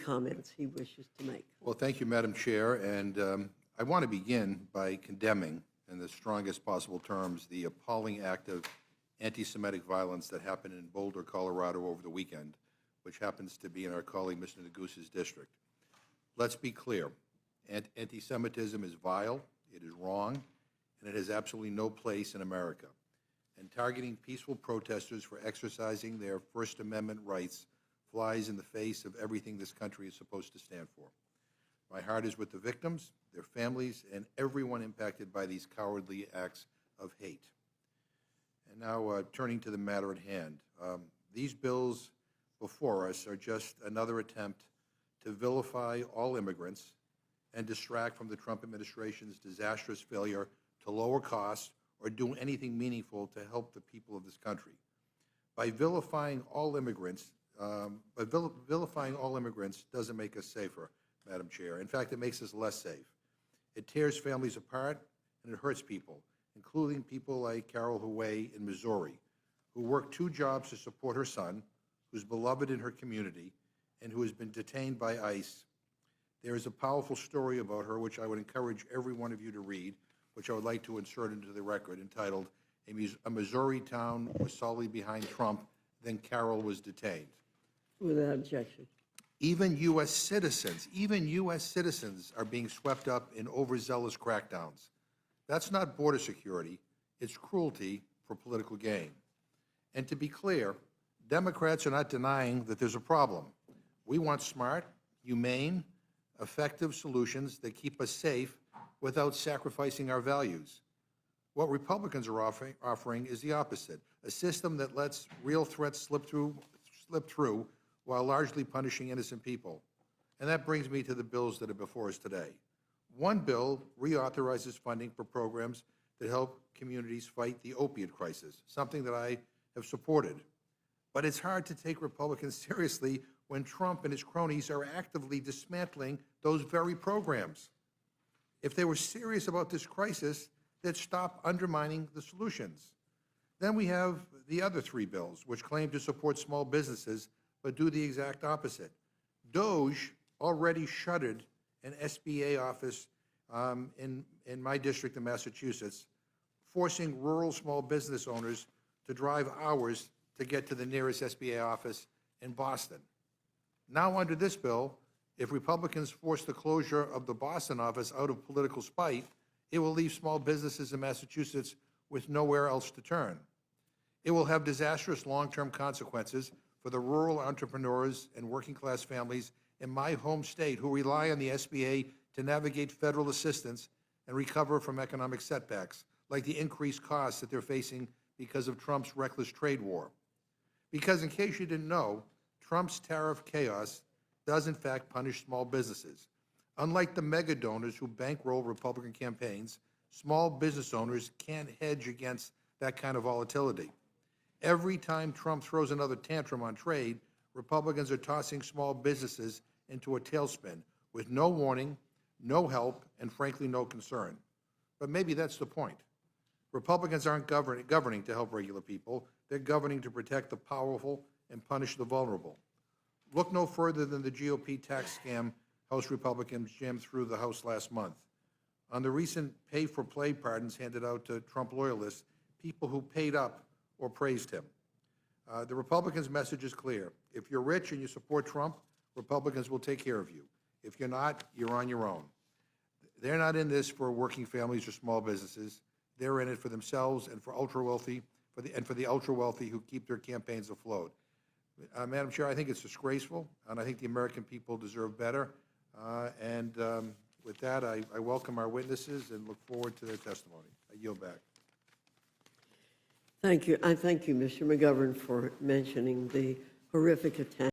comments he wishes to make. Well, thank you, Madam Chair, and I want to begin by condemning, in the strongest possible terms, the appalling act of anti-Semitic violence that happened in Boulder, Colorado over the weekend, which happens to be in our colleague Mr. Negus's district. Let's be clear. Anti-Semitism is vile, it is wrong, and it has absolutely no place in America. And targeting peaceful protesters for exercising their First Amendment rights flies in the face of everything this country is supposed to stand for. My heart is with the victims, their families, and everyone impacted by these cowardly acts of hate. And now, turning to the matter at hand. These bills before us are just another attempt to vilify all immigrants and distract from the Trump administration's disastrous failure to lower costs or do anything meaningful to help the people of this country. By vilifying all immigrants, vilifying all immigrants doesn't make us safer, Madam Chair. In fact, it makes us less safe. It tears families apart and it hurts people, including people like Carol Huey in Missouri, who worked 2 jobs to support her son, who's beloved in her community, and who has been detained by ICE. There is a powerful story about her, which I would encourage every one of you to read, which I would like to insert into the record, entitled, A Missouri Town Was Solidly Behind Trump, Then Carol Was Detained. Without objection. Even U.S. citizens are being swept up in overzealous crackdowns. That's not border security, it's cruelty for political gain. And to be clear, Democrats are not denying that there's a problem. We want smart, humane, effective solutions that keep us safe without sacrificing our values. What Republicans are offering is the opposite, a system that lets real threats slip through while largely punishing innocent people. And that brings me to the bills that are before us today. One bill reauthorizes funding for programs that help communities fight the opiate crisis, something that I have supported. But it's hard to take Republicans seriously when Trump and his cronies are actively dismantling those very programs. If they were serious about this crisis, they'd stop undermining the solutions. Then we have the other 3 bills, which claim to support small businesses, but do the exact opposite. DOGE already shuttered an SBA office in my district in Massachusetts, forcing rural small business owners to drive hours to get to the nearest SBA office in Boston. Now, under this bill, if Republicans force the closure of the Boston office out of political spite, it will leave small businesses in Massachusetts with nowhere else to turn. It will have disastrous long-term consequences for the rural entrepreneurs and working-class families in my home state who rely on the SBA to navigate federal assistance and recover from economic setbacks, like the increased costs that they're facing because of Trump's reckless trade war. Because in case you didn't know, Trump's tariff chaos does in fact punish small businesses. Unlike the mega donors who bankroll Republican campaigns, small business owners can't hedge against that kind of volatility. Every time Trump throws another tantrum on trade, Republicans are tossing small businesses into a tailspin with no warning, no help, and frankly, no concern. But maybe that's the point. Republicans aren't governing to help regular people. They're governing to protect the powerful and punish the vulnerable. Look no further than the GOP tax scam House Republicans jammed through the House last month. On the recent pay-for-play pardons handed out to Trump loyalists, people who paid up or praised him. The Republicans' message is clear. If you're rich and you support Trump, Republicans will take care of you. If you're not, you're on your own. They're not in this for working families or small businesses. They're in it for themselves and for ultra-wealthy, for the ultra-wealthy who keep their campaigns afloat. Madam Chair, I think it's disgraceful, and I think the American people deserve better. With that, I welcome our witnesses and look forward to their testimony. I yield back. Thank you. I thank you, Mr. McGovern, for mentioning the horrific attack